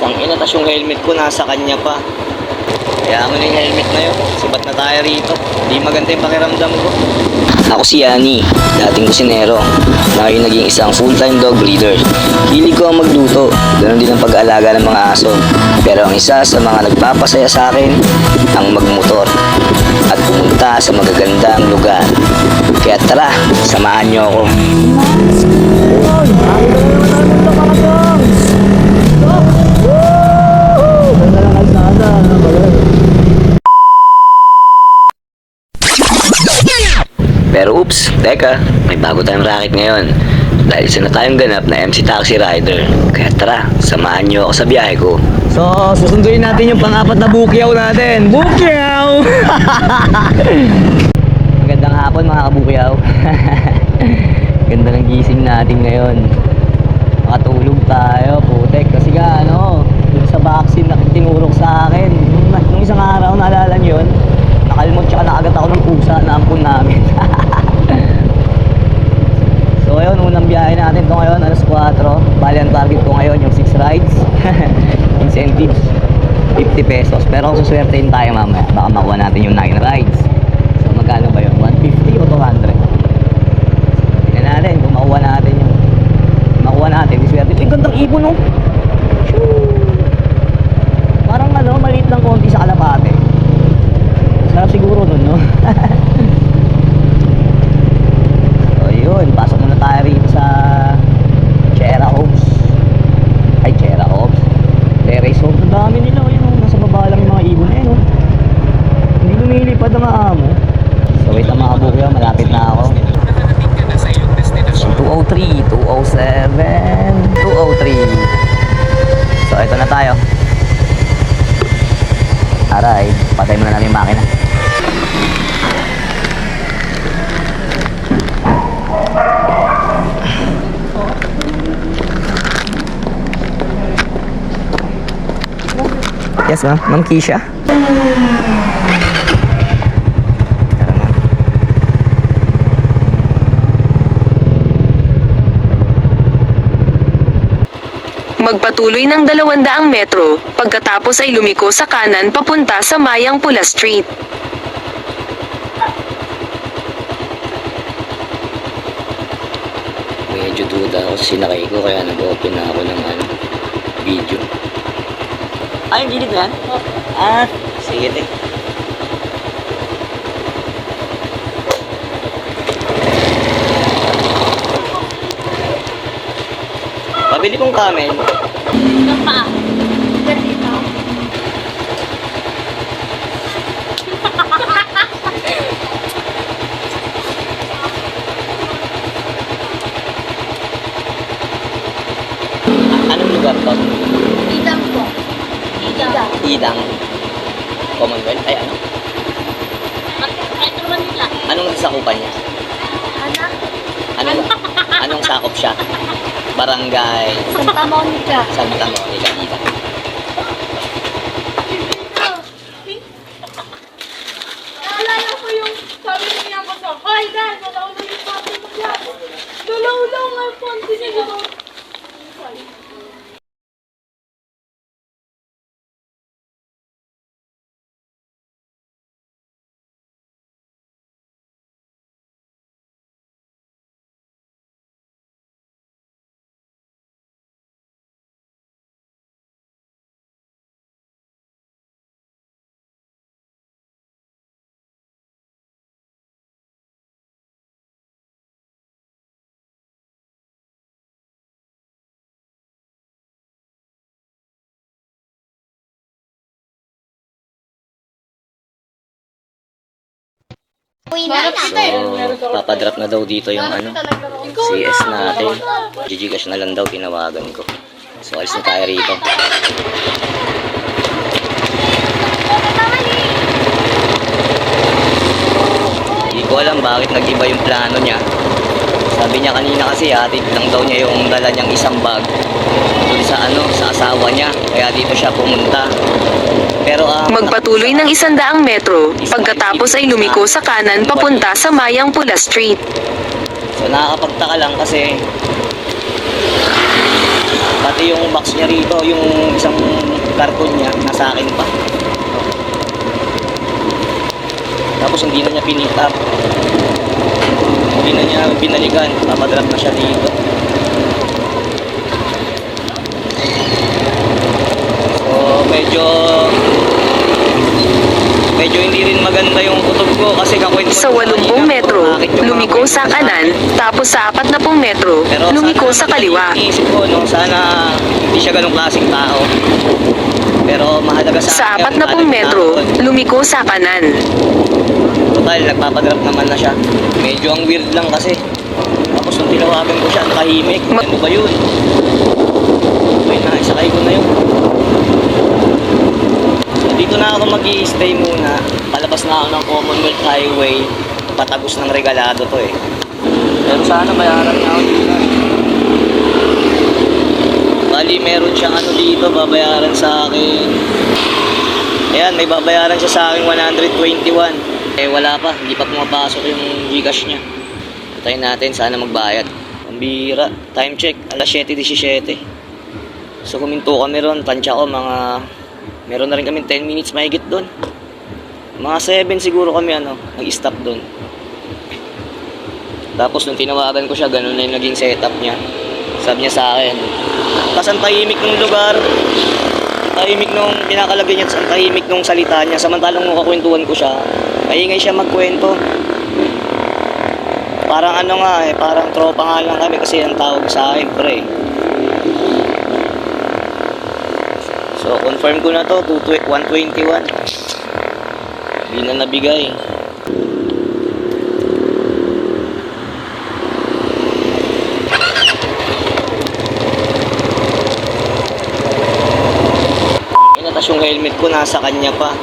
Ang ina, tas yung helmet ko nasa kanya pa. Kaya mo na yung helmet na yun. Sibat na tayo rito. Di maganda yung pakiramdam ko. Ako si Yani, dating kusinero, na ngayon naging isang full-time dog breeder. Hilig ko ang magluto, ganoon din ang pag-aalaga ng mga aso. Pero ang isa sa mga nagpapasaya sa akin, ang magmotor at pumunta sa magagandang lugar. Kaya tara, samahan niyo ako. Pero oops, teka, may bago tayong racket ngayon. Dahil isa na tayong ganap na MC Taxi Rider. Kaya tara, samahan niyo ako sa biyahe ko. So, susunduin natin yung pang-apat na bukyaw natin. Bukyaw! Magandang hapon mga kabukyaw. Ganda ng gising natin ngayon. Makatulog tayo, putek. Kasi nga, dun sa vaccine na tinurok sa akin. Nung isang araw, naalala nyo yun? Nakalmot tsaka nakagat ako ng pusa na ampun namin. So ngayon, unang biyahe natin ito ngayon, alas 4. Bali ang target ko ngayon yung 6 rides. Incentives 50 pesos. Pero kung suswertein tayo mamaya, baka makuha natin yung 9 rides. So magkano ba yun? 150 o 200? Tingnan natin kung makuha natin yun. Makuha natin, iswerte. Ay, gandang ibon, no? Parang maliit lang konti sa kalapate. Sarap siguro nun, no? So yun, pasok muna tayo rito sa Chera Homes. Ay, Chera Homes Terrace Homes, ang dami nila. Yun, nasa baba lang yung mga ibon na yun, no? Hindi lumilipad ang amo. So wait ang mga bukyo, malapit na ako. 203, 207, 203. So ito na tayo. Aray, patay muna natin yung makina. Yes, ma'am. Ma'am Keisha. Magpatuloy ng 200 metro, pagkatapos ay lumiko sa kanan papunta sa Mayang Pula Street. Medyo duda ako sa sinakay ko, kaya nag-open na ako ng video. Ay, yung gilid na yan? Ah, sige din. Pabili kong camel. Pa. Ganito. Anong lugar to? Idang po. Idang. Idang. Commonwealth? Ay, ano? Metro Manila. Anong sakupan niya? Anak. Anong sakop siya? Barangay Santa Monica. Santa Monica, Idang. Naalala ko yung sabi niya ko sa, "Hoy, guys, nalaulaw yung pati mo yan." Nalaulaw nga yung pati niya. So, papadrop na daw dito yung CS natin. GGcash na lang daw, tinawagan ko. So, alis na tayo rito. Hindi ko alam bakit nag-iba yung plano niya. Sabi niya kanina kasi hatid lang daw niya yung dala niyang isang bag dun sa sa asawa niya. Kaya dito siya pumunta. Pero Magpatuloy ng 100 metro, pagkatapos ay lumiko sa kanan papunta sa Mayang Pula Street. So nakakapagtaka lang kasi pati yung box niya rito, yung isang karton niya, nasa akin pa. Tapos hindi na niya pinick up. Hindi na niya binalikan. Papadrop na siya dito. So, medyo hindi rin maganda yung kutob ko kasi kakwento Sa 80 metro, lumiko sa kanan, tapos sa 40 metro, lumiko sa kaliwa. Iisip ko, no, sana hindi siya ganong klaseng tao. Pero mahalaga Sa akin, 40 metro, lumiko sa kanan. total, nagpapadrop naman na siya. Medyo ang weird lang kasi. Tapos nung tinawagan ko siya, nakahimik. Ano ba yun? Okay na, isakay ko na yun. So, dito na ako mag-i-stay muna. Palabas na ako ng Commonwealth Highway. Patagos ng regalado to eh. Pero sana bayaran na ako dito. Bali, meron siyang ano dito, babayaran sa akin. Ayan, may babayaran siya sa akin 121. Eh, wala pa. Hindi pa pumapasok yung Gcash niya. Tayo natin, sana magbayad. Ang bira. Time check, alas 7:17. So, kuminto kami ron. Tansya ko, meron na rin kami 10 minutes mahigit doon. Mga 7 siguro kami, nag-stop doon. Tapos, nung tinawagan ko siya, ganun na yung naging setup niya. Sabi niya sa akin, tas ang tahimik ng lugar, tahimik nung pinakalagay niya, ang tahimik nung salita niya. Samantalang nung kakwentuhan ko siya, maingay siya magkwento. Parang parang tropa nga lang kami kasi ang tawag sa akin, pre. So, confirm ko na to, 121. Hindi na nabigay. Tapos yung helmet ko nasa kanya pa.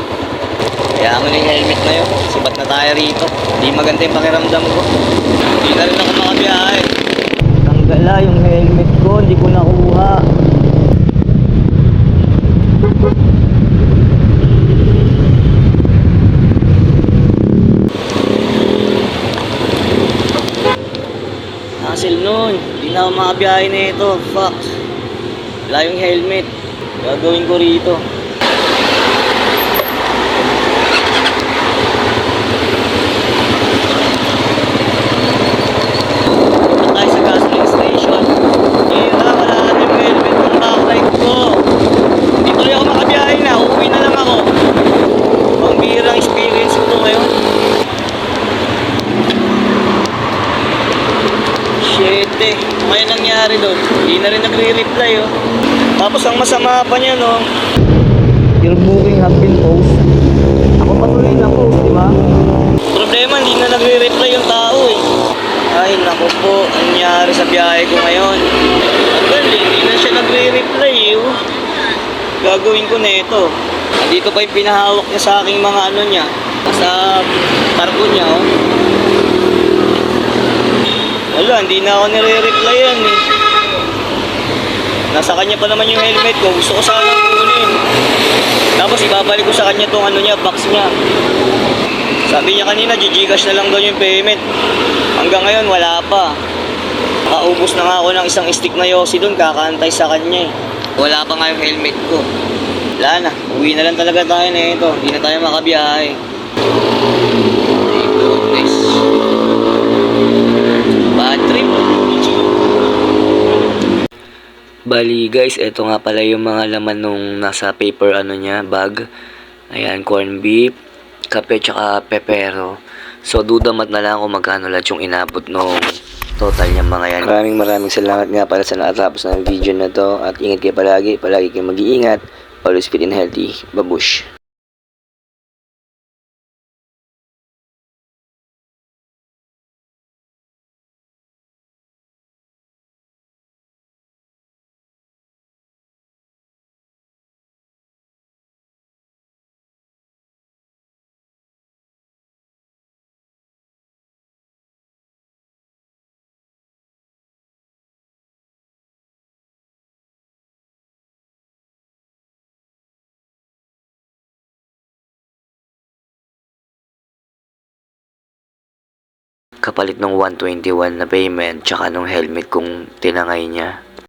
Kaya mo na yung helmet na yun. Sibat na tayo rito. Hindi maganda yung pakiramdam ko. Hindi na rin ako makabiyahe. Tanggala yung helmet ko. Hindi ko nakuha. Hassle nun. Hindi na ako makabiyahe na ito. Fuck. Wala yung helmet. Gagawin ko rito. Tayo sa gasoline station. Wala na yung helmet ng backlight ko. Hindi tuloy ako makabiyahe na. Uuwi na lang ako. Ang bihirang experience ko to ngayon. Shit eh. May nangyari doon. Hindi na rin nagre-reply oh. Tapos ang masama pa niya no. Your booking have been posted. Ako patuloy na post, di ba? Problema, hindi na nagre-reply yung tao eh. Ay, naku po, ang nangyari sa biyahe ko ngayon. Ang galing, hindi na siya nagre-reply eh. Oh. Gagawin ko na ito. Dito pa yung pinahawak niya sa aking mga niya. Sa cargo niya oh. Wala, hindi na ako nire-reply yan eh. Nasa kanya pa naman yung helmet ko. Gusto ko sana kunin. Tapos ibabalik ko sa kanya tong box niya. Sabi niya kanina, Gcash na lang daw yung payment. Hanggang ngayon, wala pa. Nakaubos na nga ako ng isang stick na Yossi doon. Kakantay sa kanya eh. Wala pa nga yung helmet ko. Wala na. Uwi na lang talaga tayo na ito. Hindi na tayo makabiyahe. Ay, goodness. Bad trip. Bali guys, eto nga pala yung mga laman nung nasa paper bag. Ayan, corn beef, kape tsaka pepero. So dudamat na lang kung magkano lahat yung inabot nung total niya mga yan. Maraming salamat nga pala sa nakatapos ng video na to. At ingat kayo palagi kayo mag-iingat. Always fit and healthy. Babush! Kapalit ng 121 na payment tsaka nung helmet kung tinangay niya.